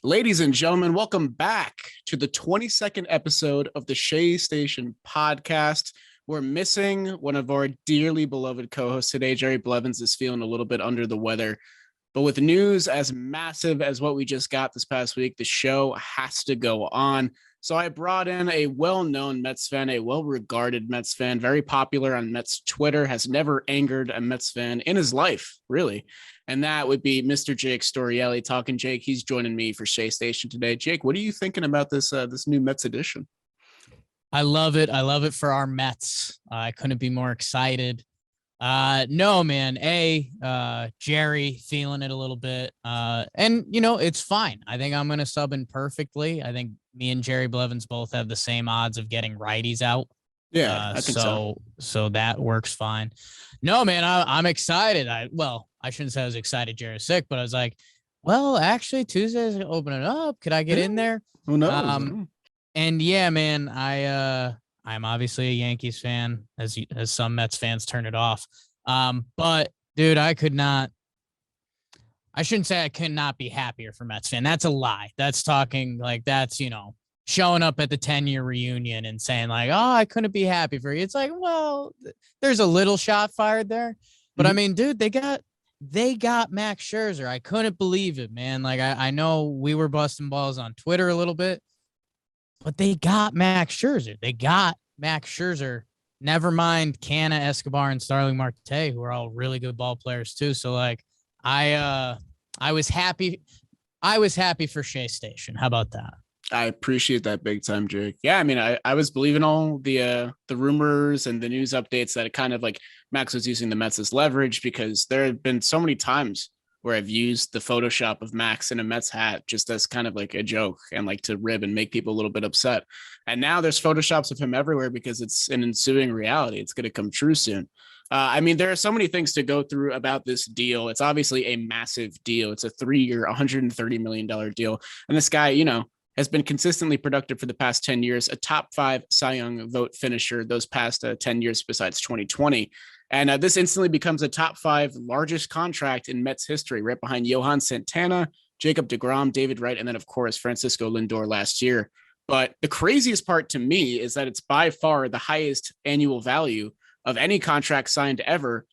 Ladies and gentlemen, welcome back to the 22nd episode of the Shea Station podcast. We're missing one of our dearly beloved co-hosts today. Jerry Blevins is feeling a little bit under the weather, but with news as massive as what we just got this past week, the show has to go on. So I brought in a well-known Mets fan, a well-regarded Mets fan, very popular on Mets Twitter, has never angered a Mets fan in his life, really. And that would be Mr. Jake Storielli, Talkin Jake. He's joining me for Shea Station today. Jake, what are you thinking about this new Mets edition? I love it. I love it for our Mets. I couldn't be more excited. No, man. Jerry feeling it a little bit. And it's fine. I think I'm going to sub in perfectly. I think me and Jerry Blevins both have the same odds of getting righties out. Yeah, I think so. So that works fine. No, man, I'm excited. I shouldn't say I was excited Jerry's sick, but I was like, well, actually Tuesday's opening up. Could I get in there? Who knows? And yeah, man, I'm obviously a Yankees fan, as some Mets fans turn it off. But dude, I shouldn't say I could not be happier for Mets fan. That's a lie. That's talking like that's, showing up at the 10-year reunion and saying like, oh, I couldn't be happy for you. It's like, well, there's a little shot fired there. But I mean, dude, they got Max Scherzer. I couldn't believe it, man. Like I know we were busting balls on Twitter a little bit, but they got Max Scherzer. Never mind Canna, Escobar, and Starling Marte, who are all really good ball players too. So like I was happy. I was happy for Shea Station. How about that? I appreciate that big time, Jake. Yeah, I mean, I was believing all the rumors and the news updates that it kind of like Max was using the Mets as leverage, because there have been so many times where I've used the Photoshop of Max in a Mets hat just as kind of like a joke and like to rib and make people a little bit upset. And now there's Photoshops of him everywhere because it's an ensuing reality. It's going to come true soon. I mean, there are so many things to go through about this deal. It's obviously a massive deal. It's a 3-year, $130 million deal. And this guy, has been consistently productive for the past 10 years, a top 5 Cy Young vote finisher those past 10 years besides 2020. And this instantly becomes a top 5 largest contract in Mets history, right behind Johan Santana, Jacob Degrom, David Wright, and then, of course, Francisco Lindor last year. But the craziest part to me is that it's by far the highest annual value of any contract signed ever,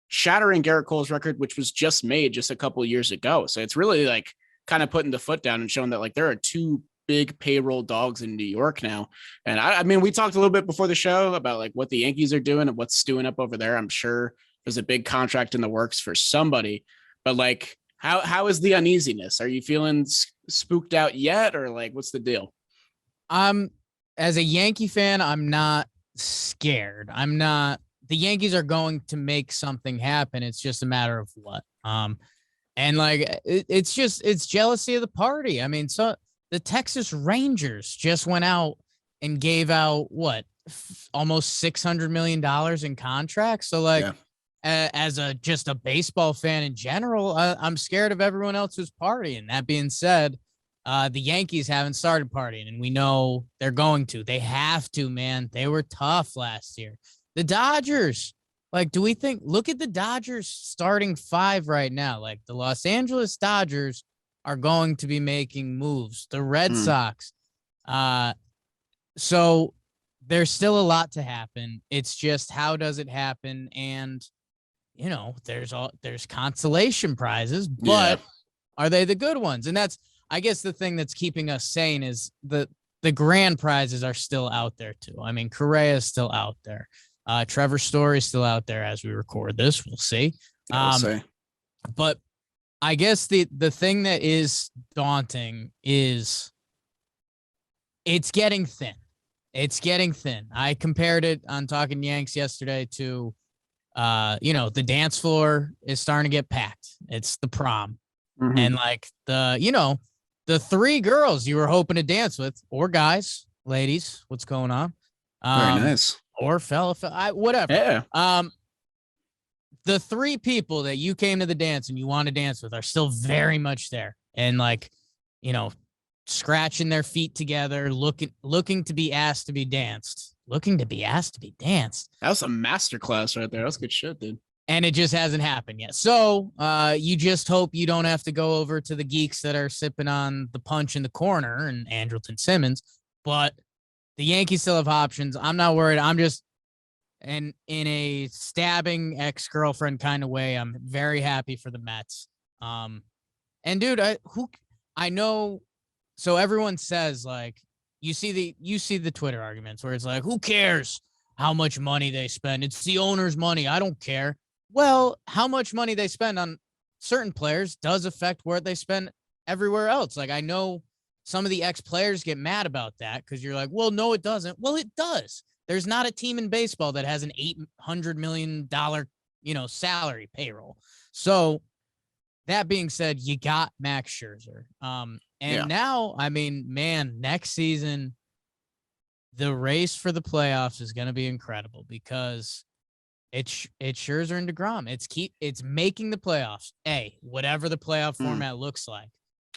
shattering Garrett Cole's record, which was just made just a couple of years ago. So it's really like kind of putting the foot down and showing that like there are 2 big payroll dogs in New York now. And I mean, we talked a little bit before the show about like what the Yankees are doing and what's stewing up over there. I'm sure there's a big contract in the works for somebody, but like, how is the uneasiness? Are you feeling spooked out yet? Or like, what's the deal? As a Yankee fan, I'm not scared. The Yankees are going to make something happen. It's just a matter of what, and like, it's jealousy of the party. I mean, so the Texas Rangers just went out and gave out almost $600 million in contracts. So like, as just a baseball fan in general, I'm scared of everyone else who's partying. That being said, the Yankees haven't started partying, and we know they're going to. They have to, man. They were tough last year. The Dodgers, like, look at the Dodgers starting 5 right now. Like the Los Angeles Dodgers are going to be making moves. The Red Sox. So there's still a lot to happen. It's just, how does it happen? And, there's consolation prizes, but are they the good ones? And that's, I guess, the thing that's keeping us sane is the grand prizes are still out there too. I mean, Correa is still out there. Trevor Story is still out there as we record this. We'll see. But I guess the thing that is daunting is it's getting thin. It's getting thin. I compared it on Talkin Yanks yesterday to, the dance floor is starting to get packed. It's the prom. Mm-hmm. And like the 3 girls you were hoping to dance with, or guys, ladies, what's going on? Very nice. Or fella, whatever. Yeah. The 3 people that you came to the dance and you want to dance with are still very much there. And like, scratching their feet together, looking to be asked to be danced. Looking to be asked to be danced. That was a masterclass right there. That was good shit, dude. and it just hasn't happened yet. So you just hope you don't have to go over to the geeks that are sipping on the punch in the corner and Andrelton Simmons, but the Yankees still have options. I'm not worried. I'm just in a stabbing ex-girlfriend kind of way. I'm very happy for the Mets. And dude, I know. So everyone says like you see the Twitter arguments where it's like, who cares how much money they spend? It's the owner's money. I don't care. Well, how much money they spend on certain players does affect where they spend everywhere else. Like I know some of the ex-players get mad about that because you're like, well, no, it doesn't. Well, it does. There's not a team in baseball that has an $800 million, salary payroll. So that being said, you got Max Scherzer. Now, I mean, man, next season, the race for the playoffs is going to be incredible because it's Scherzer and Degrom. It's making the playoffs. Whatever the playoff format looks like.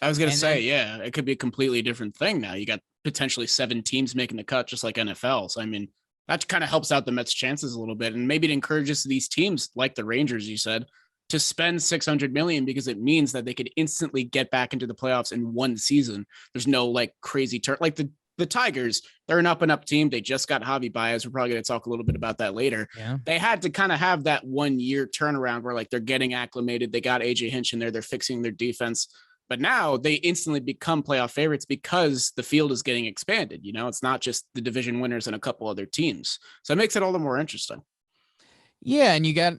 I was going to say, it could be a completely different thing now. You got potentially 7 teams making the cut, just like NFL. So, I mean, that kind of helps out the Mets' chances a little bit. And maybe it encourages these teams like the Rangers, you said, to spend $600 million because it means that they could instantly get back into the playoffs in one season. There's no like crazy turn. Like the Tigers, they're an up and up team. They just got Javi Baez. We're probably going to talk a little bit about that later. Yeah. They had to kind of have that 1 year turnaround where like they're getting acclimated. They got AJ Hinch in there. They're fixing their defense. But now they instantly become playoff favorites because the field is getting expanded. It's not just the division winners and a couple other teams. So it makes it all the more interesting. Yeah, and you got,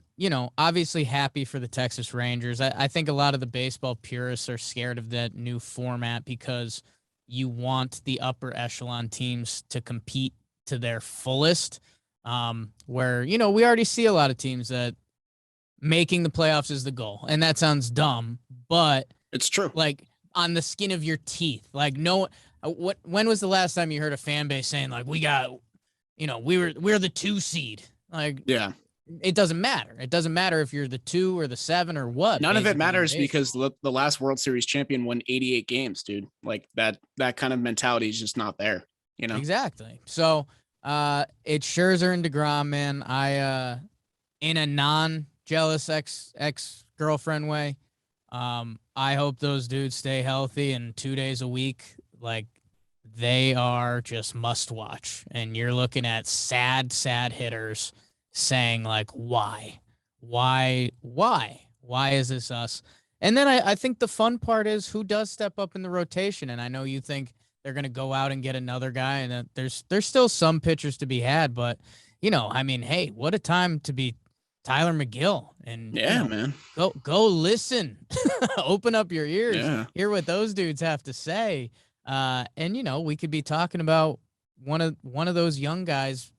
obviously happy for the Texas Rangers. I think a lot of the baseball purists are scared of that new format because you want the upper echelon teams to compete to their fullest, where, we already see a lot of teams that making the playoffs is the goal. And that sounds dumb, but it's true. Like on the skin of your teeth. Like when was the last time you heard a fan base saying like, we're the 2 seed? Like, yeah. It doesn't matter. It doesn't matter if you're the 2 or the 7 or what. None of it matters because the last World Series champion won 88 games, dude. Like that kind of mentality is just not there, Exactly. So it's Scherzer and Degrom, man. I in a non-jealous ex-girlfriend way, I hope those dudes stay healthy and 2 days a week. Like they are just must watch. And you're looking at sad hitters saying like, why is this us? And then I think the fun part is who does step up in the rotation. And I know you think they're going to go out and get another guy and there's still some pitchers to be had, but I mean, hey, what a time to be Tyler Mcgill and man, go listen, open up your ears, hear what those dudes have to say. And we could be talking about one of those young guys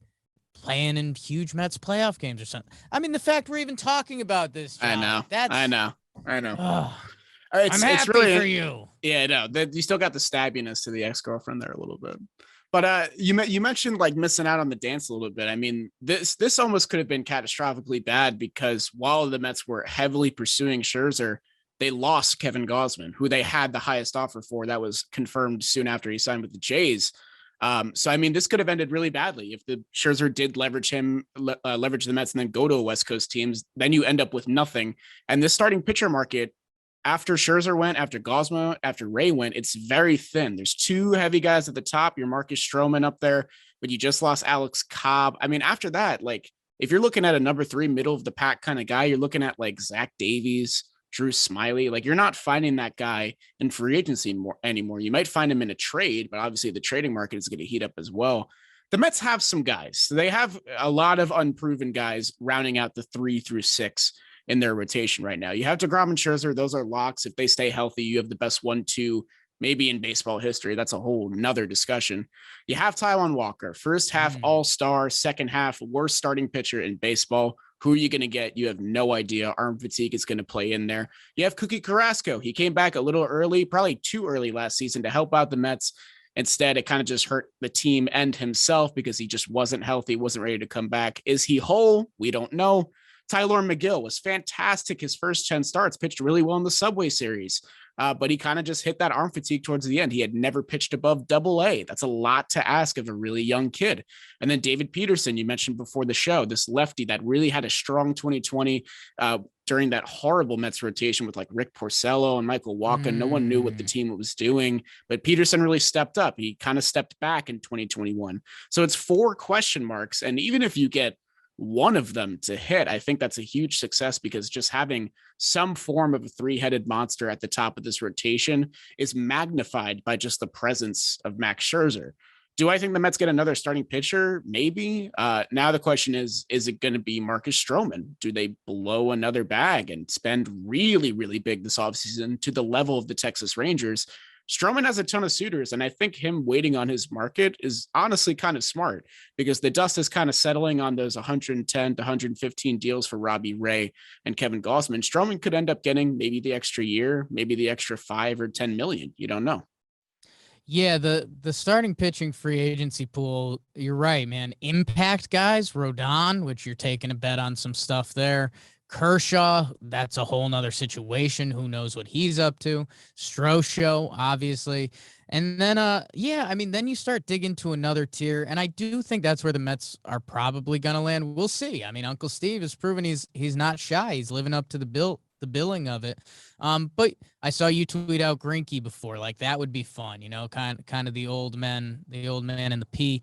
playing in huge Mets playoff games or something. I mean, the fact we're even talking about this, John, I know. I'm happy really, for you. Yeah, no, you still got the stabbiness to the ex-girlfriend there a little bit. But you mentioned like missing out on the dance a little bit. I mean, this almost could have been catastrophically bad because while the Mets were heavily pursuing Scherzer, they lost Kevin Gausman, who they had the highest offer for. That was confirmed soon after he signed with the Jays. So, I mean, this could have ended really badly if the Scherzer did leverage the Mets and then go to a West Coast teams, then you end up with nothing. And this starting pitcher market, after Scherzer went, after Gausman, after Ray went, it's very thin. There's 2 heavy guys at the top. Your Marcus Strowman up there, but you just lost Alex Cobb. I mean, after that, like if you're looking at a number 3 middle of the pack kind of guy, you're looking at like Zach Davies, Drew Smiley. Like you're not finding that guy in free agency anymore. You might find him in a trade, but obviously the trading market is going to heat up as well. The Mets have some guys. They have a lot of unproven guys rounding out the 3 through 6 in their rotation right now. You have Degrom and Scherzer. Those are locks. If they stay healthy, you have the best 1-2 maybe in baseball history. That's a whole nother discussion. You have Taijuan Walker, first half all-star, second half worst starting pitcher in baseball. Who are you going to get? You have no idea. Arm fatigue is going to play in there. You have Cookie Carrasco. He came back a little early, probably too early last season to help out the Mets. Instead, it kind of just hurt the team and himself because he just wasn't healthy, wasn't ready to come back. Is he whole? We don't know. Tyler Mcgill was fantastic. His first 10 starts, pitched really well in the Subway Series. but he kind of just hit that arm fatigue towards the end. He had never pitched above Double-A. That's a lot to ask of a really young kid. And then David Peterson, you mentioned before the show, this lefty that really had a strong 2020 during that horrible Mets rotation with like Rick Porcello and Michael Wacha. No one knew what the team was doing, but Peterson really stepped up. He kind of stepped back in 2021. So it's 4 question marks. And even if you get one of them to hit, I think that's a huge success, because just having some form of a 3-headed monster at the top of this rotation is magnified by just the presence of Max Scherzer. Do I think the Mets get another starting pitcher? Maybe. Now the question is it going to be Marcus Strowman? Do they blow another bag and spend really, really big this offseason to the level of the Texas Rangers? Strowman has a ton of suitors, and I think him waiting on his market is honestly kind of smart, because the dust is kind of settling on those 110 to 115 deals for Robbie Ray and Kevin Gausman. Strowman could end up getting maybe the extra year, maybe the extra 5 or 10 million. You don't know. Yeah, the starting pitching free agency pool, you're right, man. Impact guys, Rodon, which you're taking a bet on some stuff there. Kershaw, that's a whole nother situation. Who knows what he's up to? Strosho, obviously. And then, then you start digging to another tier. And I do think that's where the Mets are probably going to land. We'll see. I mean, Uncle Steve has proven he's not shy. He's living up to the billing of it. But I saw you tweet out Greinke before. Like, that would be fun, kind of the old man in the P.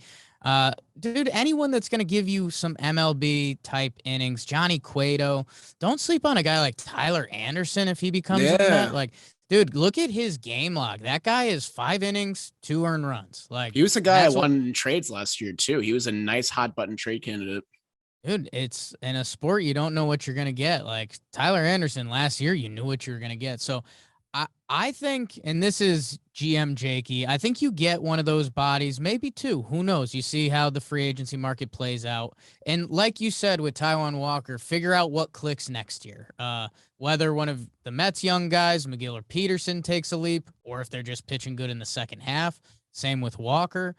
Dude, anyone that's going to give you some MLB type innings, Johnny Cueto, don't sleep on a guy like Tyler Anderson if he becomes a Met. Like, dude, look at his game log. That guy is 5 innings, 2 earned runs. Like, he was a guy I won in trades last year too. He was a nice hot button trade candidate. Dude, it's in a sport, you don't know what you're going to get. Like Tyler Anderson last year, you knew what you were going to get. So I think, and this is GM Jakey, I think you get one of those bodies, maybe 2. Who knows? You see how the free agency market plays out. And like you said with Taijuan Walker, figure out what clicks next year. Whether one of the Mets young guys, Mcgill or Peterson, takes a leap, or if they're just pitching good in the second half. Same with Walker.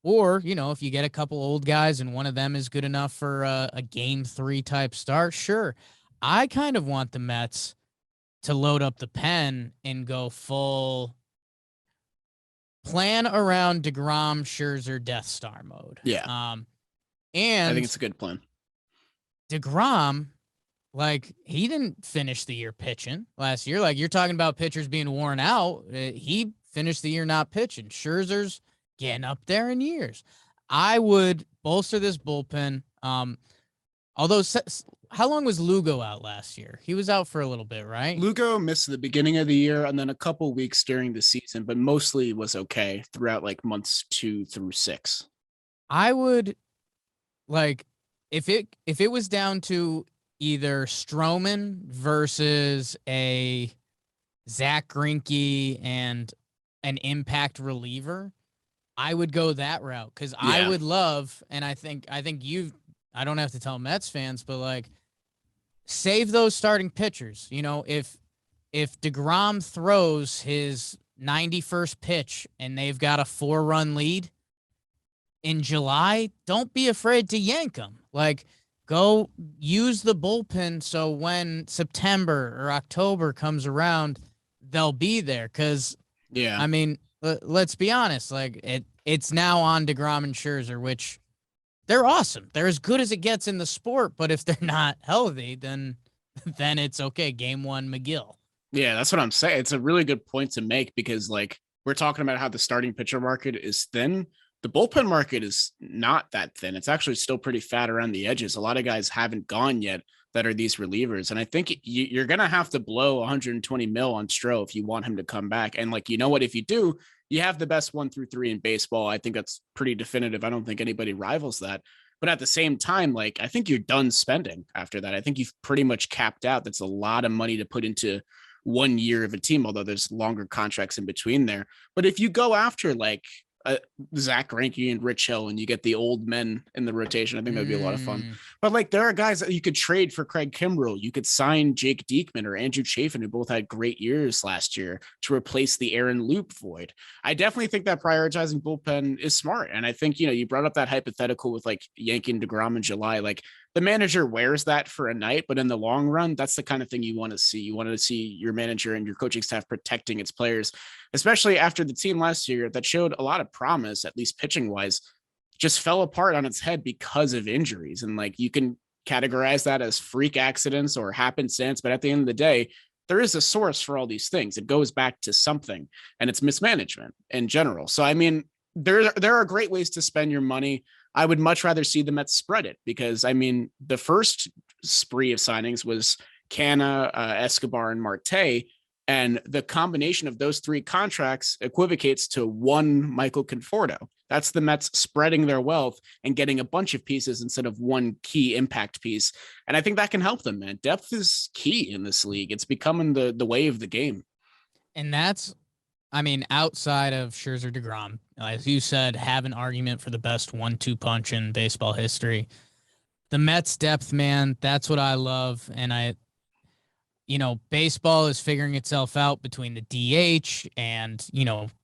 Or, if you get a couple old guys and one of them is good enough for a game 3 type start, sure. I kind of want the Mets to load up the pen and go full plan around Degrom, Scherzer, Death Star mode. Yeah. And I think it's a good plan. Degrom, like, he didn't finish the year pitching last year. Like, you're talking about pitchers being worn out. He finished the year not pitching. Scherzer's getting up there in years. I would bolster this bullpen. Although, how long was Lugo out last year? He was out for a little bit, right? Lugo missed the beginning of the year and then a couple weeks during the season, but mostly was okay throughout like months 2 through 6. I would, like, if it was down to either Strowman versus a Zach Greinke and an impact reliever, I would go that route, because I would love, and I think I don't have to tell Mets fans, but like, save those starting pitchers. If DeGrom throws his 91st pitch and they've got a 4-run lead in July, don't be afraid to yank them. Like, go use the bullpen so when September or October comes around, they'll be there. Because, I mean, let's be honest, like, it's now on DeGrom and Scherzer, which they're awesome. They're as good as it gets in the sport, but if they're not healthy, then it's okay. Game 1, Mcgill. Yeah, that's what I'm saying. It's a really good point to make, because like, we're talking about how the starting pitcher market is thin. The bullpen market is not that thin. It's actually still pretty fat around the edges. A lot of guys haven't gone yet that are these relievers. And I think you're going to have to blow 120 mil on Stroh if you want him to come back. And like, what, if you do, you have the best 1 through 3 in baseball. I think that's pretty definitive. I don't think anybody rivals that. But at the same time, like, I think you're done spending after that. I think you've pretty much capped out. That's a lot of money to put into 1 year of a team, although there's longer contracts in between there. But if you go after like Zach Greinke and Rich Hill and you get the old men in the rotation, I think that'd be a lot of fun. But like, there are guys that you could trade for Craig Kimbrell. You could sign Jake Diekman or Andrew Chafin, who both had great years last year, to replace the Aaron Loop void. I definitely think that prioritizing bullpen is smart. And I think, you brought up that hypothetical with like yanking DeGrom in July. Like, the manager wears that for a night, but in the long run, that's the kind of thing you want to see. You want to see your manager and your coaching staff protecting its players, especially after the team last year that showed a lot of promise, at least pitching wise, just fell apart on its head because of injuries. And like, you can categorize that as freak accidents or happenstance, but at the end of the day, there is a source for all these things. It goes back to something, and it's mismanagement in general. So, I mean, there are great ways to spend your money. I would much rather see the Mets spread it because, I mean, the first spree of signings was Canna, Escobar, and Marte. And the combination of those three contracts equivocates to one Michael Conforto. That's the Mets spreading their wealth and getting a bunch of pieces instead of one key impact piece. And I think that can help them, man. Depth is key in this league. It's becoming the way of the game. And that's, I mean, outside of Scherzer, Degrom, as you said, have an argument for the best 1-2 punch in baseball history. The Mets depth, man, that's what I love. And baseball is figuring itself out between the DH and,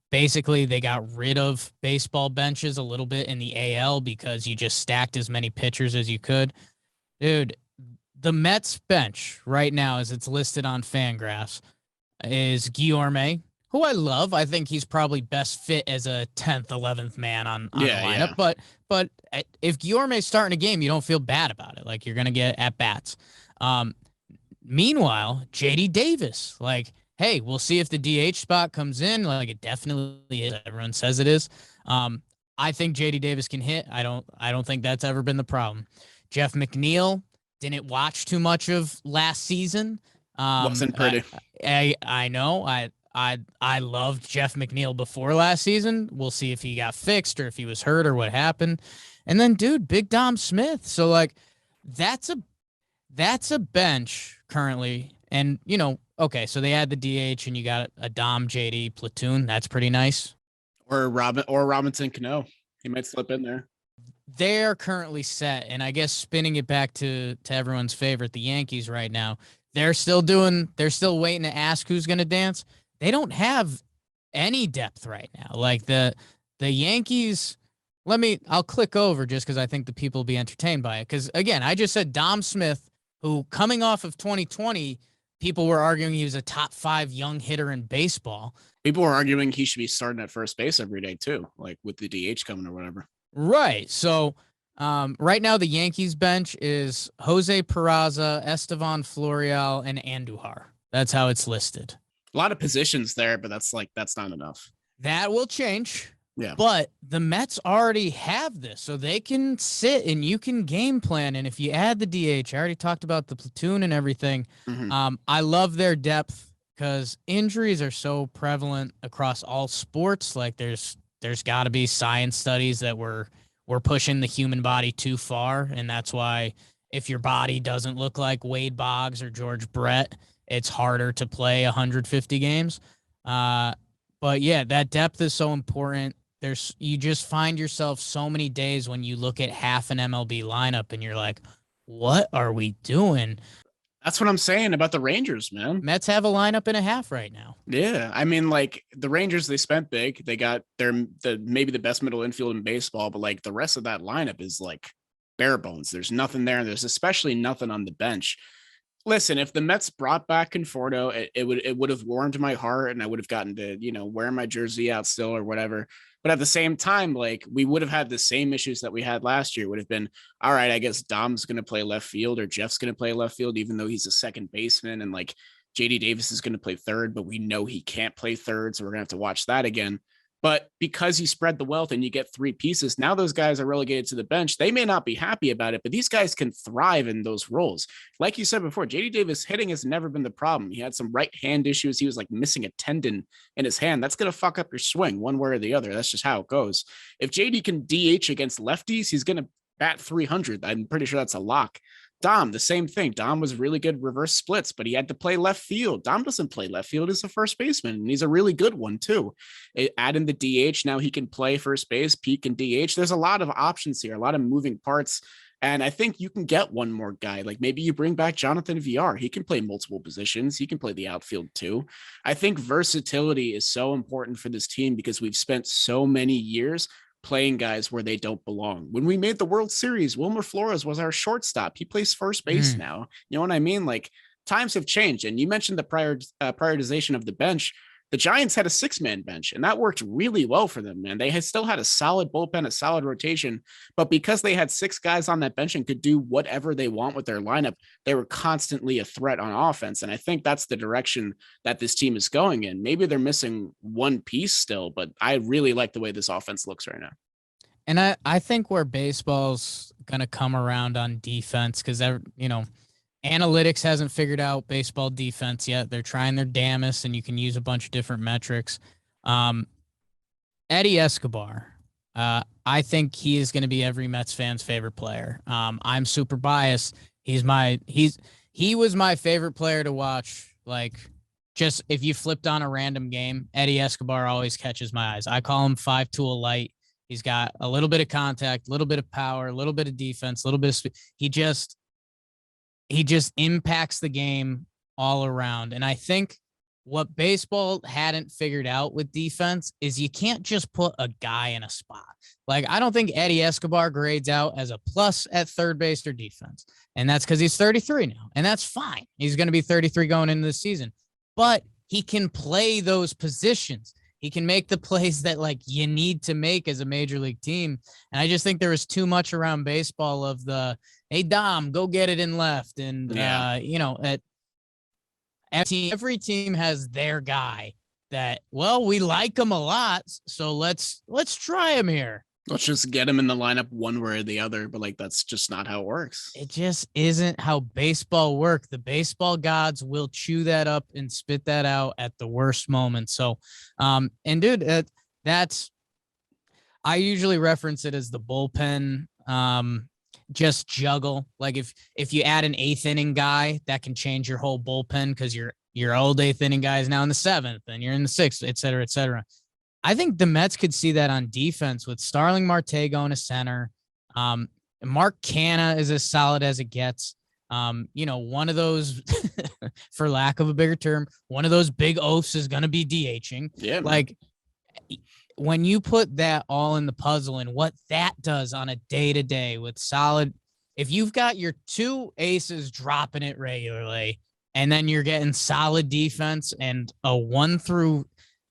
basically they got rid of baseball benches a little bit in the AL because you just stacked as many pitchers as you could. Dude, the Mets bench right now, as it's listed on Fangraphs, is Guillorme, who I love. I think he's probably best fit as a 10th, 11th man on the lineup. Yeah. But if Guillorme's starting a game, you don't feel bad about it. Like, you're going to get at bats. Meanwhile, JD Davis, like, hey, we'll see if the DH spot comes in. Like, it definitely is. Everyone says it is. I think JD Davis can hit. I don't think that's ever been the problem. Jeff McNeil didn't watch too much of last season. Wasn't pretty. I know. I loved Jeff McNeil before last season. We'll see if he got fixed or if he was hurt or what happened. And then, dude, Big Dom Smith. So, like, that's a bench currently. And, okay, so they add the DH and you got a Dom JD platoon. That's pretty nice. Or Robinson Cano. He might slip in there. They're currently set. And I guess spinning it back to everyone's favorite, the Yankees right now, they're still waiting to ask who's going to dance. They don't have any depth right now. Like the Yankees, I'll click over just because I think the people will be entertained by it. Because, again, I just said Dom Smith, who coming off of 2020, people were arguing he was a top 5 young hitter in baseball. People were arguing he should be starting at first base every day too, like with the DH coming or whatever. Right. So right now the Yankees bench is Jose Peraza, Estevan Florial, and Andujar. That's how it's listed. A lot of positions there, but that's not enough. That will change. Yeah. But the Mets already have this, so they can sit and you can game plan. And if you add the DH, I already talked about the platoon and everything. Mm-hmm. I love their depth because injuries are so prevalent across all sports. Like, there's got to be science studies that we're pushing the human body too far, and that's why if your body doesn't look like Wade Boggs or George Brett, it's harder to play 150 games. But yeah, that depth is so important. You just find yourself so many days when you look at half an MLB lineup and you're like, what are we doing? That's what I'm saying about the Rangers, man. Mets have a lineup and a half right now. Yeah. I mean, like, the Rangers, they spent big. They got maybe the best middle infield in baseball, but like the rest of that lineup is like bare bones. There's nothing there. And there's especially nothing on the bench. Listen, if the Mets brought back Conforto, it would have warmed my heart and I would have gotten to, wear my jersey out still or whatever. But at the same time, like, we would have had the same issues that we had last year. It would have been, all right, I guess Dom's going to play left field or Jeff's going to play left field, even though he's a second baseman. And like JD Davis is going to play third, but we know he can't play third. So we're going to have to watch that again. But because you spread the wealth and you get 3 pieces, now those guys are relegated to the bench. They may not be happy about it, but these guys can thrive in those roles. Like you said before, JD Davis hitting has never been the problem. He had some right hand issues. He was like missing a tendon in his hand. That's going to fuck up your swing one way or the other. That's just how it goes. If JD can DH against lefties, he's going to bat 300. I'm pretty sure that's a lock. Dom, the same thing. Dom was really good reverse splits, but he had to play left field. Dom doesn't play left field. He's a first baseman, and he's a really good one, too. Add in the DH. Now he can play first base, peak, and DH. There's a lot of options here, a lot of moving parts, and I think you can get one more guy. Like, maybe you bring back Jonathan VR. He can play multiple positions. He can play the outfield, too. I think versatility is so important for this team because we've spent so many years playing guys where they don't belong. When we made the World Series, Wilmer Flores was our shortstop. He plays first base now. You know what I mean? Like, times have changed. And you mentioned the prioritization of the bench. The Giants had a 6-man bench, and that worked really well for them, man. They had still had a solid bullpen, a solid rotation, but because they had 6 guys on that bench and could do whatever they want with their lineup, they were constantly a threat on offense. And I think that's the direction that this team is going in. Maybe they're missing one piece still, but I really like the way this offense looks right now. And I think where baseball's going to come around on defense, because, analytics hasn't figured out baseball defense yet. They're trying their damnedest, and you can use a bunch of different metrics. Eddie Escobar, I think he is going to be every Mets fan's favorite player. I'm super biased. He was my favorite player to watch. Like, just if you flipped on a random game, Eddie Escobar always catches my eyes. I call him 5-tool light. He's got a little bit of contact, a little bit of power, a little bit of defense, a little bit of speed. He just impacts the game all around. And I think what baseball hadn't figured out with defense is you can't just put a guy in a spot. Like, I don't think Eddie Escobar grades out as a plus at third base or defense. And that's because he's 33 now. And that's fine. He's going to be 33 going into the season. But he can play those positions. He can make the plays that, like, you need to make as a major league team. And I just think there was too much around baseball of the, hey, Dom, go get it in left. And, every team has their guy that, well, we like him a lot, so let's try him here. Let's just get him in the lineup one way or the other. But, like, that's just not how it works. It just isn't how baseball works. The baseball gods will chew that up and spit that out at the worst moment. So, and dude, I usually reference it as the bullpen. Just juggle. Like, if you add an 8th inning guy, that can change your whole bullpen, because your old 8th inning guy is now in the 7th and you're in the 6th, et cetera, et cetera. I think the Mets could see that on defense with Starling Marte going to center. Mark Canha is as solid as it gets. One of those, for lack of a bigger term, one of those big oafs is going to be DHing. Yeah. Like, when you put that all in the puzzle and what that does on a day-to-day with solid, if you've got your 2 aces dropping it regularly, and then you're getting solid defense and a 1 through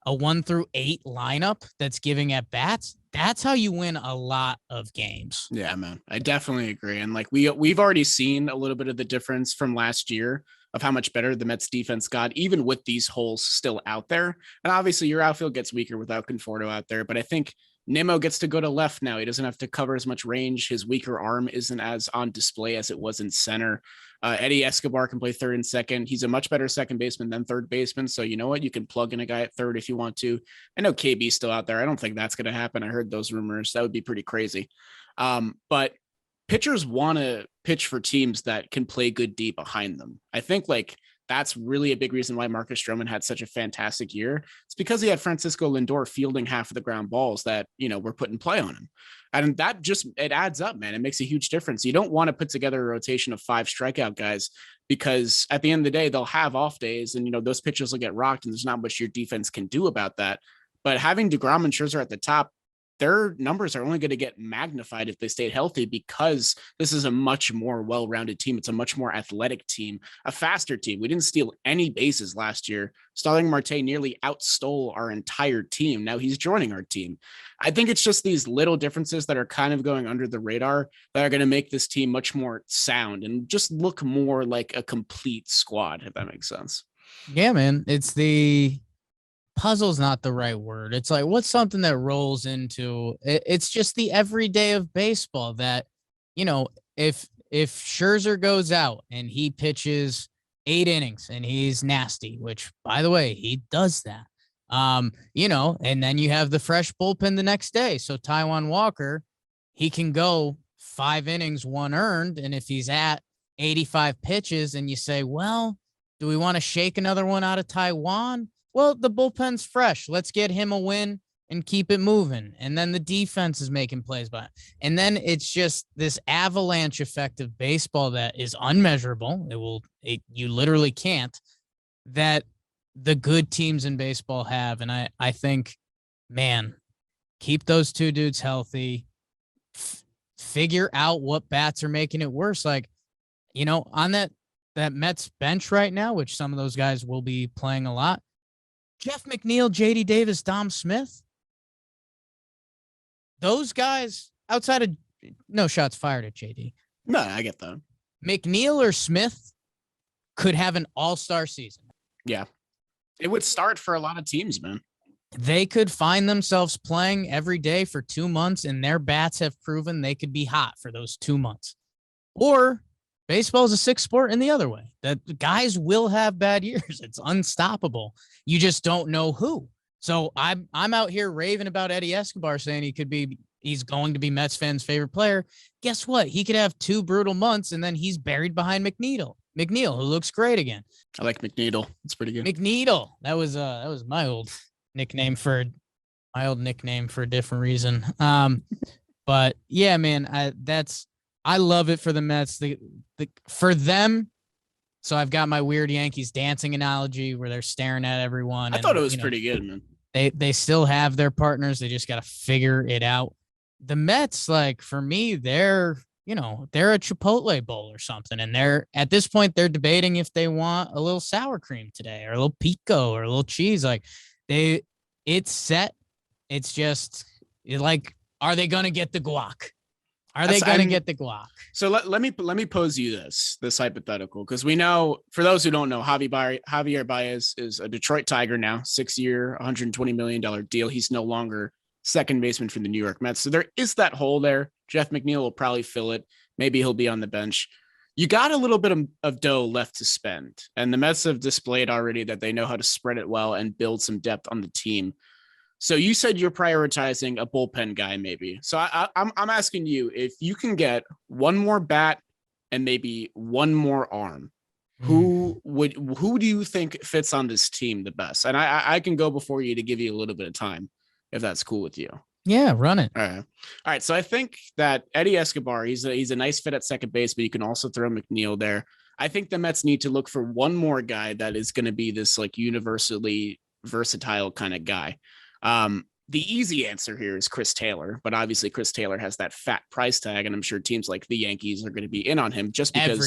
8 lineup that's giving at bats, that's how you win a lot of games. Yeah, man, I definitely agree. And, like, we've already seen a little bit of the difference from last year of how much better the Mets defense got, even with these holes still out there. And obviously your outfield gets weaker without Conforto out there, but I think Nimmo gets to go to left now. He doesn't have to cover as much range. His weaker arm isn't as on display as it was in center. Eddie Escobar can play third and second. He's a much better second baseman than third baseman. So you know what? You can plug in a guy at third if you want to. I know KB's still out there. I don't think that's going to happen. I heard those rumors. That would be pretty crazy. But pitchers want to pitch for teams that can play good D behind them. I think, like, that's really a big reason why Marcus Stroman had such a fantastic year. It's because he had Francisco Lindor fielding half of the ground balls that, were put in play on him. And that just, it adds up, man. It makes a huge difference. You don't want to put together a rotation of 5 strikeout guys, because at the end of the day, they'll have off days and, those pitches will get rocked and there's not much your defense can do about that. But having Degrom and Scherzer at the top, their numbers are only going to get magnified if they stay healthy, because this is a much more well-rounded team. It's a much more athletic team, a faster team. We didn't steal any bases last year. Starling Marte nearly outstole our entire team. Now he's joining our team. I think it's just these little differences that are kind of going under the radar that are going to make this team much more sound and just look more like a complete squad, if that makes sense. Yeah, man. Puzzle's not the right word. It's like, what's something that rolls into it? It's just the everyday of baseball that, if Scherzer goes out and he pitches 8 innings and he's nasty, which, by the way, he does that, and then you have the fresh bullpen the next day. So Taijuan Walker, he can go 5 innings, 1 earned. And if he's at 85 pitches and you say, well, do we want to shake another one out of Taijuan? Well, the bullpen's fresh. Let's get him a win and keep it moving. And then the defense is making plays by it. And then it's just this avalanche effect of baseball that is unmeasurable. You literally can't, that the good teams in baseball have. And I think, man, keep those two dudes healthy, figure out what bats are making it worse. Like, on that Mets bench right now, which some of those guys will be playing a lot, Jeff McNeil, JD Davis, Dom Smith, those guys outside of no shots fired at JD. No, I get that. McNeil or Smith could have an all-star season. Yeah. It would start for a lot of teams, man. They could find themselves playing every day for 2 months, and their bats have proven they could be hot for those 2 months. Or baseball is a sick sport in the other way. That guys will have bad years. It's unstoppable. You just don't know who. So I'm out here raving about Eddie Escobar saying he's going to be Mets fans' favorite player. Guess what? He could have 2 brutal months, and then he's buried behind McNeil, who looks great again. I like McNeedle. It's pretty good. McNeedle. That was my old nickname for a different reason. But yeah, man, I love it for the Mets. For them. So I've got my weird Yankees dancing analogy where they're staring at everyone. I thought it was pretty good, man. They still have their partners. They just got to figure it out. The Mets, like, for me, they're a Chipotle bowl or something. And at this point, they're debating if they want a little sour cream today or a little pico or a little cheese. Like, it's set. It's just are they going to get the guac? Are they going to get the guac? So let me pose you this hypothetical, because we know, for those who don't know, Javier Baez is a Detroit Tiger now, 6-year, $120 million deal. He's no longer second baseman for the New York Mets. So there is that hole there. Jeff McNeil will probably fill it. Maybe he'll be on the bench. You got a little bit of dough left to spend, and the Mets have displayed already that they know how to spread it well and build some depth on the team. So you said you're prioritizing a bullpen guy, maybe. So I'm asking you, if you can get one more bat and maybe one more arm, who do you think fits on this team the best? And I can go before you to give you a little bit of time, if that's cool with you. Yeah, run it. All right. So I think that Eddie Escobar, he's a nice fit at second base, but you can also throw McNeil there. I think the Mets need to look for one more guy that is going to be this like universally versatile kind of guy. The easy answer here is Chris Taylor, but obviously Chris Taylor has that fat price tag, and I'm sure teams like the Yankees are going to be in on him just because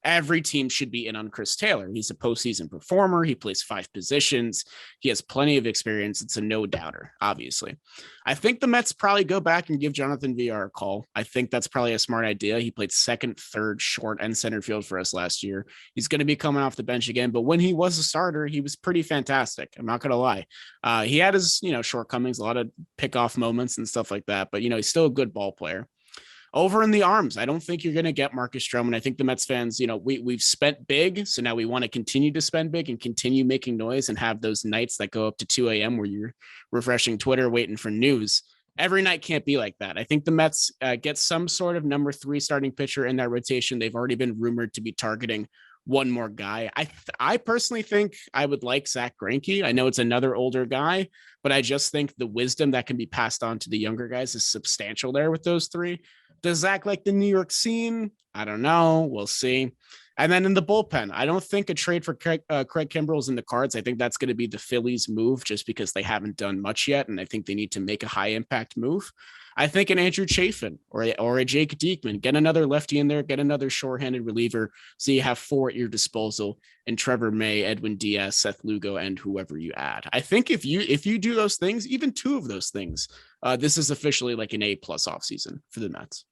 every team should be in on Chris Taylor. He's a postseason performer. He plays 5 positions. He has plenty of experience. It's a no doubter, obviously. I think the Mets probably go back and give Jonathan Villar a call. I think that's probably a smart idea. He played second, third, short, and center field for us last year. He's going to be coming off the bench again, but when he was a starter, he was pretty fantastic. I'm not going to lie. He had his, shortcomings, a lot of pick-off moments and stuff like that, but, he's still a good ball player. Over in the arms, I don't think you're going to get Marcus Strowman. I think the Mets fans, we've spent big, so now we want to continue to spend big and continue making noise and have those nights that go up to 2 a.m. where you're refreshing Twitter, waiting for news. Every night can't be like that. I think the Mets get some sort of number 3 starting pitcher in that rotation. They've already been rumored to be targeting one more guy. I personally think I would like Zach Greinke. I know it's another older guy, but I just think the wisdom that can be passed on to the younger guys is substantial there with those 3. Does Zach like the New York scene? I don't know. We'll see. And then in the bullpen, I don't think a trade for Craig Kimbrell is in the cards. I think that's going to be the Phillies' move just because they haven't done much yet, and I think they need to make a high-impact move. I think an Andrew Chafin or a Jake Diekman, get another lefty in there, get another short-handed reliever, so you have 4 at your disposal, and Trevor May, Edwin Diaz, Seth Lugo, and whoever you add. I think if you do those things, even 2 of those things, this is officially like an A+ offseason for the Mets.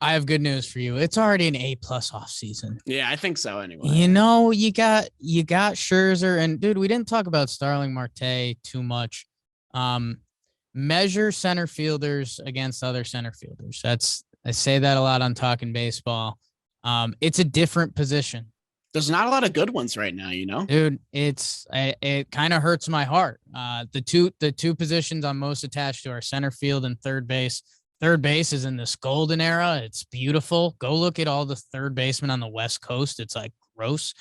I have good news for you. It's already an A+ offseason. Yeah, I think so anyway. You got Scherzer, and dude, we didn't talk about Starling Marte too much. Measure center fielders against other center fielders. I say that a lot on Talkin Baseball. It's a different position. There's not a lot of good ones right now, Dude, it kind of hurts my heart. The two positions I'm most attached to are center field and third base. Third base is in this golden era. It's beautiful. Go look at all the third basemen on the West Coast. It's like gross.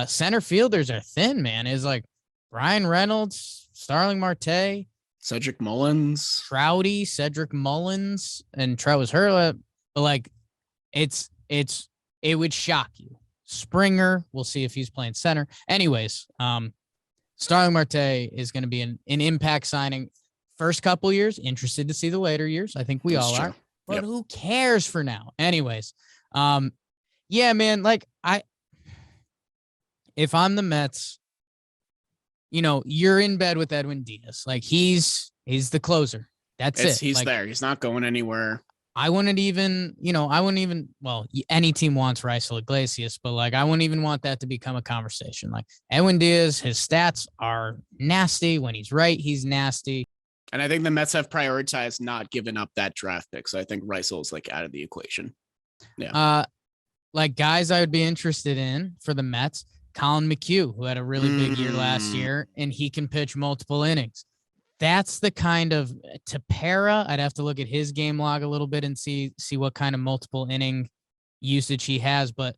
Center fielders are thin, man. It's like Brian Reynolds, Starling Marte, Cedric Mullins, Trouty, Cedric Mullins, and Trout was hurt. But like, it would shock you. Springer, we'll see if he's playing center. Anyways, Starling Marte is going to be an impact signing. first couple years, interested to see the later years. I think we That's all true. are, but Yep. who cares for now? Anyways, yeah, man, if I'm the Mets, you're in bed with Edwin Diaz. Like he's the closer. That's it. He's like, there. He's not going anywhere. I wouldn't even, well, any team wants Raisel Iglesias, but like, I wouldn't even want that to become a conversation. Like Edwin Diaz, his stats are nasty. When he's right, he's nasty. And I think the Mets have prioritized not giving up that draft pick. So I think Raisel is like out of the equation. Yeah. Like guys I would be interested in for the Mets, Colin Mchugh, who had a really big year last year, and he can pitch multiple innings. That's the kind of Tepera. I'd have to look at his game log a little bit and see what kind of multiple inning usage he has. But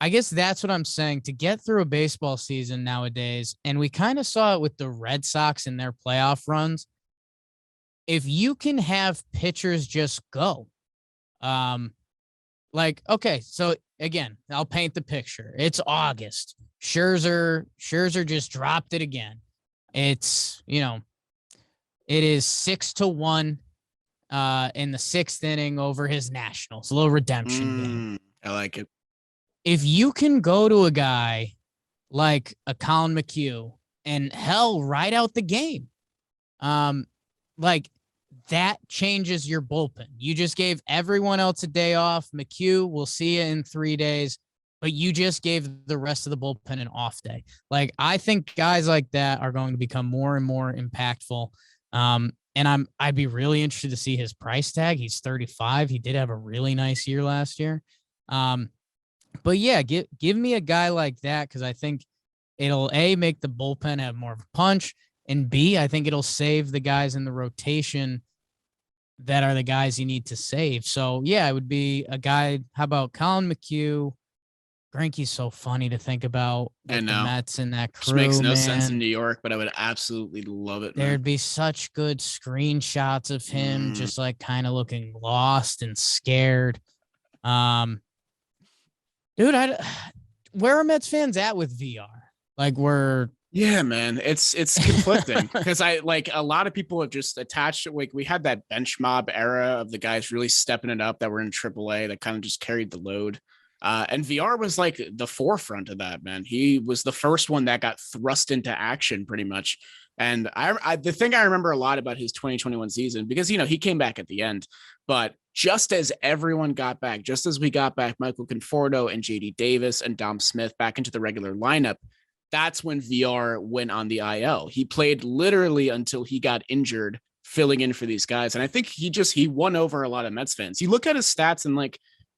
I guess that's what I'm saying, to get through a baseball season nowadays. And we kind of saw it with the Red Sox in their playoff runs. If you can have pitchers just go, okay, so again, I'll paint the picture. It's August. Scherzer just dropped it again. It's, it is 6-1 in the 6th inning over his Nationals. A little redemption game. I like it. If you can go to a guy like a Colin McHugh and hell, ride out the game, that changes your bullpen. You just gave everyone else a day off. McHugh, we'll see you in 3 days, but you just gave the rest of the bullpen an off day. Like, I think guys like that are going to become more and more impactful. And I'd be really interested to see his price tag. He's 35. He did have a really nice year last year. But yeah, give me a guy like that, because I think it'll make the bullpen have more of a punch, and B, I think it'll save the guys in the rotation that are the guys you need to save. So yeah, it would be a guy. How about Colin McHugh? Greinke's so funny to think about with the Mets and that crew. Which makes no sense in New York, but I would absolutely love it. There'd be such good screenshots of him just like kind of looking lost and scared. Dude, where are Mets fans at with VR? Yeah, man, it's conflicting because a lot of people have just attached it. Like we had that bench mob era of the guys really stepping it up that were in AAA that kind of just carried the load. And VR was like the forefront of that, man. He was the first one that got thrust into action pretty much. And the thing I remember a lot about his 2021 season, because, he came back at the end, but just as everyone got back, just as we got back Michael Conforto and JD Davis and Dom Smith back into the regular lineup, that's when VR went on the IL. He played literally until he got injured, filling in for these guys. And I think he won over a lot of Mets fans. You look at his stats and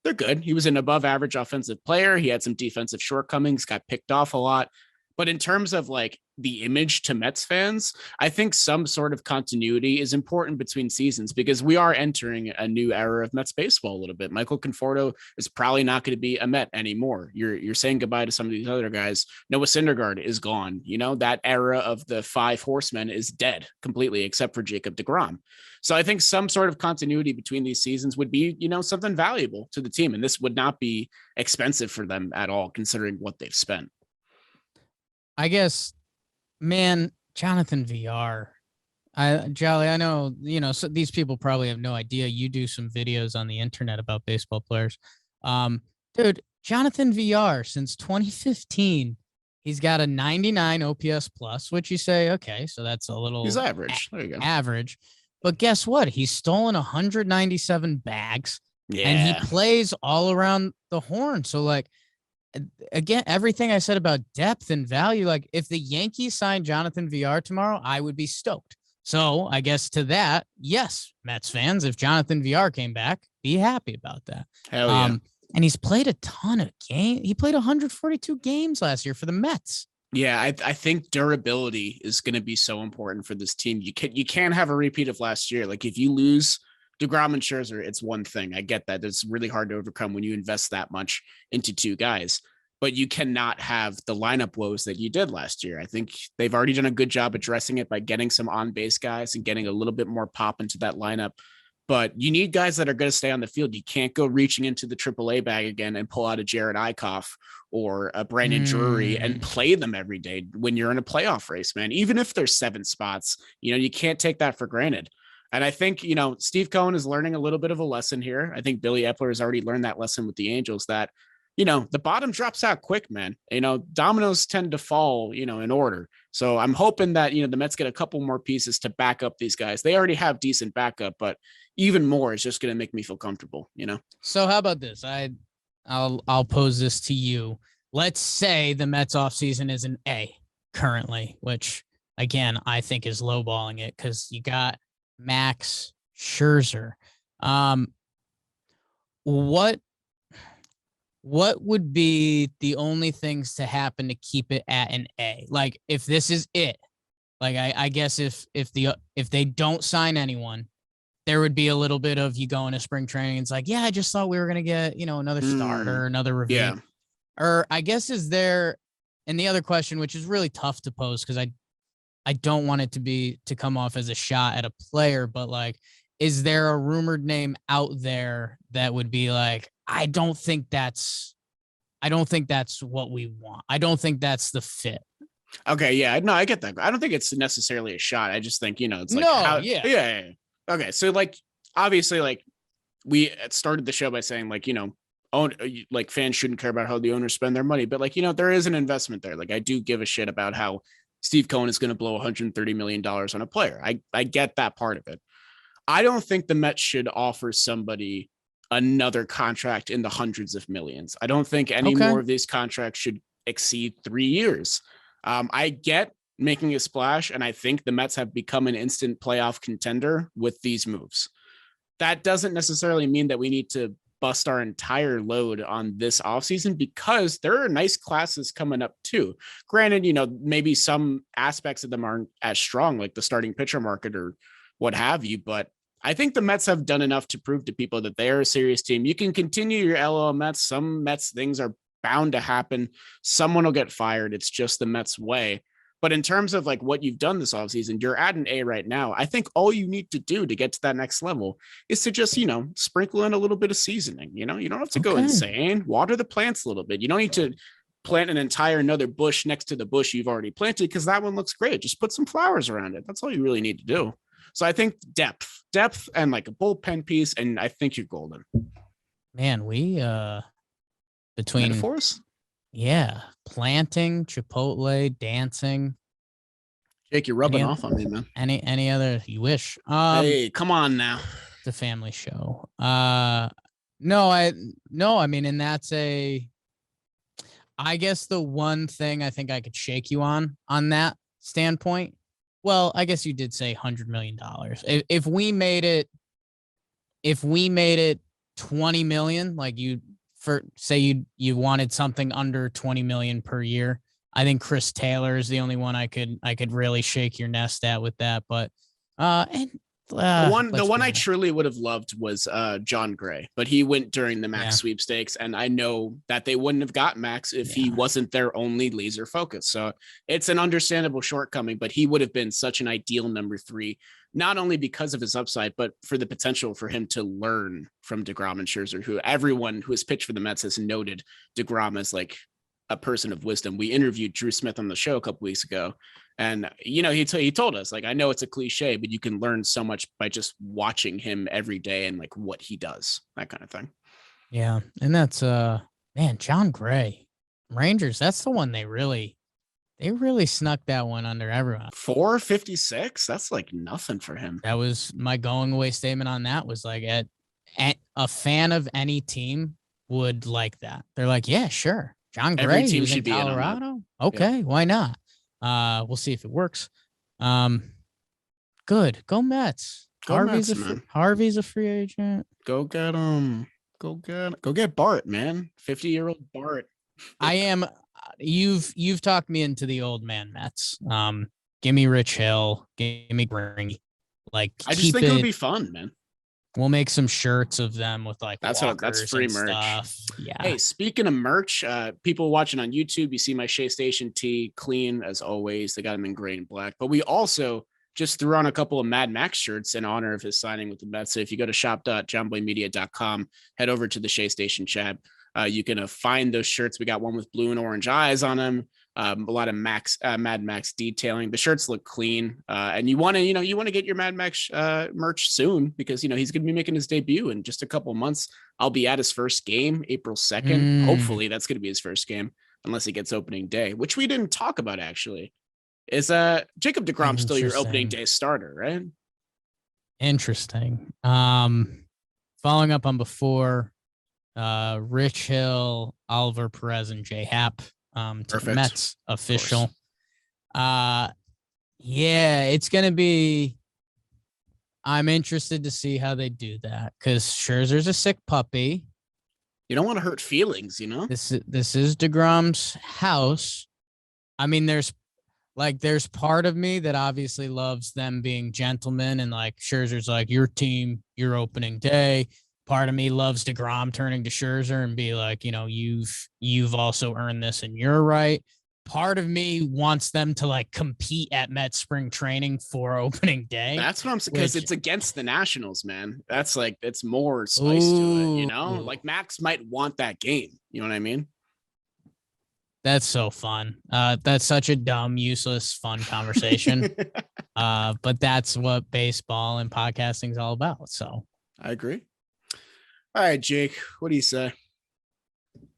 they're good. He was an above average offensive player. He had some defensive shortcomings, got picked off a lot. But in terms of the image to Mets fans, I think some sort of continuity is important between seasons because we are entering a new era of Mets baseball a little bit. Michael Conforto is probably not going to be a Met anymore. You're saying goodbye to some of these other guys. Noah Syndergaard is gone. That era of the 5 horsemen is dead completely, except for Jacob Degrom. So I think some sort of continuity between these seasons would be, something valuable to the team. And this would not be expensive for them at all, considering what they've spent. I guess, man, Jonathan VR. Jolly, I know, so these people probably have no idea. You do some videos on the internet about baseball players. Dude, Jonathan VR, since 2015, he's got a 99 OPS plus, which you say, okay, so that's a little... He's average. There you go. Average. But guess what? He's stolen 197 bags, and he plays all around the horn. So, again, everything I said about depth and value, if the Yankees signed Jonathan VR tomorrow, I would be stoked. So I guess to that, yes, Mets fans, if Jonathan VR came back, be happy about that. Hell yeah. And he's played a ton of games. He played 142 games last year for the Mets. Yeah, I think durability is going to be so important for this team. You can't have a repeat of last year. If you lose Degrom and Scherzer, it's one thing. I get that. It's really hard to overcome when you invest that much into 2 guys. But you cannot have the lineup woes that you did last year. I think they've already done a good job addressing it by getting some on-base guys and getting a little bit more pop into that lineup. but you need guys that are going to stay on the field. You can't go reaching into the AAA bag again and pull out a Jared Eichhoff or a Brandon Drury and play them every day when you're in a playoff race, man. Even if there's 7 spots, you can't take that for granted. And I think, Steve Cohen is learning a little bit of a lesson here. I think Billy Epler has already learned that lesson with the Angels that, the bottom drops out quick, man. Dominoes tend to fall, in order. So I'm hoping that, the Mets get a couple more pieces to back up these guys. They already have decent backup, but even more is just going to make me feel comfortable, So how about this? I'll pose this to you. Let's say the Mets offseason is an A currently, which again, I think is lowballing it because you got Max Scherzer. What would be the only things to happen to keep it at an A? Like if this is it, like I guess if they don't sign anyone, there would be a little bit of you going to spring training. It's like, yeah, I just thought we were going to get, another starter, another review. Yeah. Or I guess is there, and the other question, which is really tough to pose because I don't want it to come off as a shot at a player, but like, is there a rumored name out there that would be like, I don't think that's what we want. I don't think that's the fit. Okay. Yeah. No, I get that. I don't think it's necessarily a shot. I just think, it's like, yeah. Okay. So like, obviously like we started the show by saying like, like fans shouldn't care about how the owners spend their money, but like, there is an investment there. Like I do give a shit about how Steve Cohen is going to blow $130 million on a player. I get that part of it. I don't think the Mets should offer somebody another contract in the hundreds of millions. I don't think any more of these contracts should exceed 3 years. I get making a splash, and I think the Mets have become an instant playoff contender with these moves. That doesn't necessarily mean that we need to bust our entire load on this offseason because there are nice classes coming up too. Granted, maybe some aspects of them aren't as strong, like the starting pitcher market or what have you, but I think the Mets have done enough to prove to people that they're a serious team. You can continue your LOL Mets. Some Mets things are bound to happen. Someone will get fired. It's just the Mets way. But in terms of like what you've done this offseason, you're at an A right now. I think all you need to do to get to that next level is to just, sprinkle in a little bit of seasoning. You don't have to go insane. Water the plants a little bit. You don't need to plant an entire another bush next to the bush you've already planted because that one looks great. Just put some flowers around it. That's all you really need to do. So I think depth and like a bullpen piece, and I think you're golden. Man, we between metaphors, planting, Chipotle, dancing. Jake, you're rubbing off on me, man. Any other you wish? Hey, come on now. It's a family show. No, I mean, and that's I guess the one thing I think I could shake you on that standpoint. Well, I guess you did say $100 million. If we made it 20 million, like you wanted something under 20 million per year, I think Chris Taylor is the only one I could really shake your nest at with that. But the one I truly would have loved was John Gray, but he went during the Max sweepstakes, and I know that they wouldn't have got Max if he wasn't their only laser focus. So it's an understandable shortcoming, but he would have been such an ideal number 3, not only because of his upside, but for the potential for him to learn from Degrom and Scherzer, who everyone who has pitched for the Mets has noted Degrom as like a person of wisdom. We interviewed Drew Smith on the show a couple weeks ago, and he told us, like, I know it's a cliche, but you can learn so much by just watching him every day and like what he does, that kind of thing. Yeah, and that's man, John Gray, Rangers. That's the one they really snuck that one under everyone. 456. That's like nothing for him. That was my going away statement on that. Was like at a fan of any team would like that. They're like, yeah, sure. John Gray, every team should be in Colorado. Okay, why not? We'll see if it works. Good. Go Mets. Harvey's a free agent. Go get him. Go get Bart, man. 50-year-old Bart. I am. You've talked me into the old man Mets. Give me Rich Hill. Give me Gringy. Like, I just think it would be fun, man. We'll make some shirts of them with like that's free merch. Stuff. Yeah. Hey, speaking of merch, people watching on YouTube, you see my Shea Station tee, clean as always. They got them in gray and black. But we also just threw on a couple of Mad Max shirts in honor of his signing with the Mets. So if you go to shop.jomboymedia.com, head over to the Shea Station chat. You can find those shirts. We got one with blue and orange eyes on them. A lot of Mad Max detailing. The shirts look clean, and you want to get your Mad Max merch soon because he's going to be making his debut in just a couple months. I'll be at his first game, April 2nd. Hopefully, that's going to be his first game, unless he gets opening day, which we didn't talk about actually. Is Jacob Degrom still your opening day starter, right? Interesting. Following up on before, Rich Hill, Oliver Perez, and J Happ. To the Mets official. Yeah, it's gonna be. I'm interested to see how they do that because Scherzer's a sick puppy. You don't want to hurt feelings, This is DeGrom's house. I mean, there's part of me that obviously loves them being gentlemen and like Scherzer's like your team, your opening day. Part of me loves DeGrom turning to Scherzer and be like, you've also earned this and you're right. Part of me wants them to like compete at Mets spring training for opening day. That's what I'm saying because it's against the Nationals, man. That's like it's more spice to it, Like Max might want that game. You know what I mean? That's so fun. That's such a dumb, useless, fun conversation. But that's what baseball and podcasting is all about. So I agree. All right, Jake, what do you say?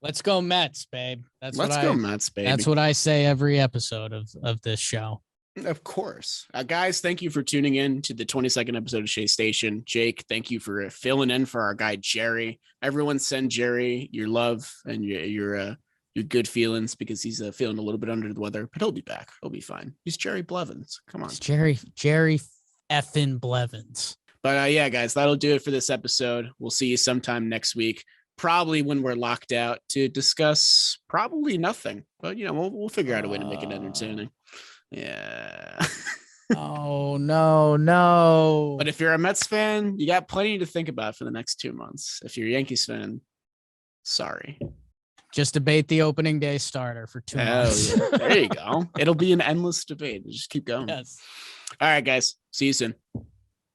Let's go Mets, babe. Let's go Mets, baby. That's what I say every episode of this show. Of course. Guys, thank you for tuning in to the 22nd episode of Shea Station. Jake, thank you for filling in for our guy, Jerry. Everyone send Jerry your love and your good feelings because he's feeling a little bit under the weather, but he'll be back. He'll be fine. He's Jerry Blevins. Come on. It's Jerry effing Blevins. But yeah, guys, that'll do it for this episode. We'll see you sometime next week, probably when we're locked out to discuss probably nothing. But we'll figure out a way to make it entertaining. Yeah. Oh no. But if you're a Mets fan, you got plenty to think about for the next 2 months. If you're a Yankees fan, sorry. Just debate the opening day starter for 2 months. Yeah. There you go. It'll be an endless debate. Just keep going. Yes. All right, guys. See you soon.